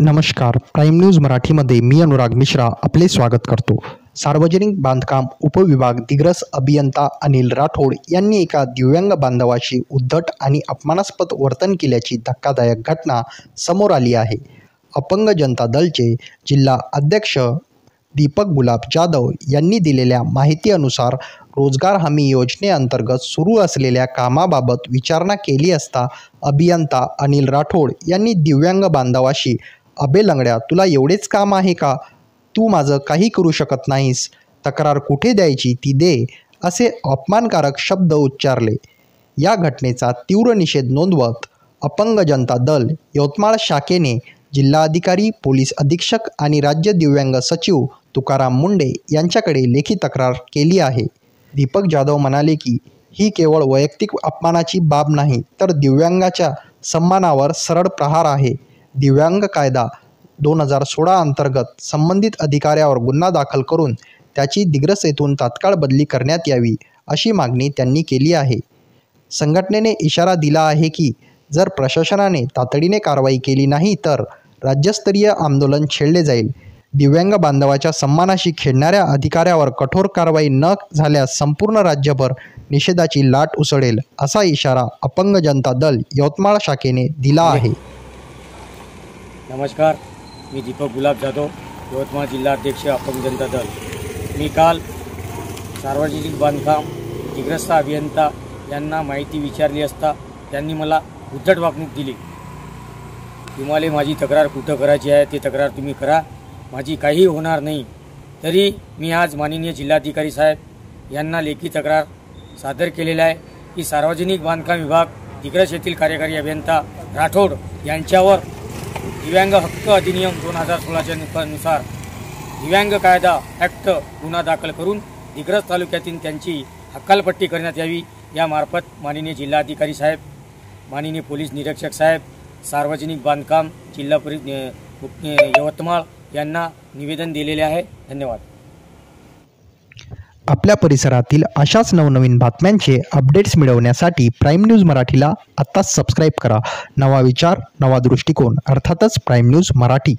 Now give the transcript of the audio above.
नमस्कार. Prime news मराठीमध्ये मी अनुराग मिश्रा आपले स्वागत करतो. सार्वजनिक बांधकाम उपविभाग दिग्रस अभियंता अनिल राठोड यांनी एका दिव्यांग बांधवाशी उद्धट आणि अपमानास्पद वर्तन केल्याची धक्कादायक घटना समोर आली आहे. अपंग जनता दलचे जिल्हा अध्यक्ष दीपक गुलाब जाधव यांनी दिलेल्या माहितीनुसार रोजगार हमी योजनेअंतर्गत सुरू असलेल्या कामाबाबत विचारणा केली असता अभियंता अनिल राठोड यांनी दिव्यांग बांधवाशी "अबे लंगड्या, तुला एवढेच काम आहे का? तू माझं काही करू शकत नाहीस? तक्रार कुठे द्यायची ती दे" असे अपमानकारक शब्द उच्चारले. या घटनेचा तीव्र निषेध नोंदवत अपंग जनता दल यवतमाळ शाखेने जिल्हाधिकारी, पोलीस अधीक्षक आणि राज्य दिव्यांग सचिव तुकाराम मुंडे यांच्याकडे लेखी तक्रार केली आहे. दीपक जाधव म्हणाले की ही केवळ वैयक्तिक अपमानाची बाब नाही, तर दिव्यांगाच्या सन्मानावर सरळ प्रहार आहे. दिव्यांग कायदा 2016 अंतर्गत संबंधित अधिकाऱ्यावर गुन्हा दाखल करून त्याची दिग्रस येथून तात्काळ बदली करण्यात यावी, अशी मागणी त्यांनी केली आहे. संघटनेने इशारा दिला आहे की जर प्रशासनाने तातडीने कारवाई केली नाही तर राज्यस्तरीय आंदोलन छेडले जाईल. दिव्यांग बांधवाच्या सन्मानाशी खेळणाऱ्या अधिकाऱ्यावर कठोर कारवाई न झाल्यास संपूर्ण राज्यभर निषेधाची लाट उसळेल, असा इशारा अपंग जनता दल यवतमाळ शाखेने दिला आहे. नमस्कार, मी दीपक गुलाब जाधव, यवतमाळ जिल्हा अध्यक्ष अपंग जनता दल. मी काल सार्वजनिक बांधकाम दिग्रस्त अभियंता यांना माहिती विचारली असता त्यांनी मला उद्धट वागणूक दिली. तुम्हाला माझी तक्रार कुठं करायची आहे ते तक्रार तुम्ही करा, माझी काही होणार नाही. तरी मी आज माननीय जिल्हाधिकारी साहेब यांना लेखी तक्रार सादर केलेला आहे की सार्वजनिक बांधकाम विभाग दिग्रस येथील कार्यकारी अभियंता राठोड यांच्यावर दिव्यांग हक्क अधिनियम 2016च्या नुसार दिव्यांग कायदा ॲक्ट गुन्हा दाखल करून दिग्रस तालुक्यातील त्यांची हकालपट्टी करण्यात यावी. यामार्फत माननीय जिल्हाधिकारी साहेब, माननीय पोलीस निरीक्षक साहेब, सार्वजनिक बांधकाम जिल्हा यवतमाळ यांना निवेदन दिलेले आहे. धन्यवाद. आपल्या परिसरातील अशाच नवनवीन बातम्यांचे अपडेट्स मिळवण्यासाठी प्राईम न्यूज मराठीला आत्ताच सबस्क्राईब करा. नवा विचार, नवा दृष्टिकोन, अर्थातच प्राईम न्यूज मराठी.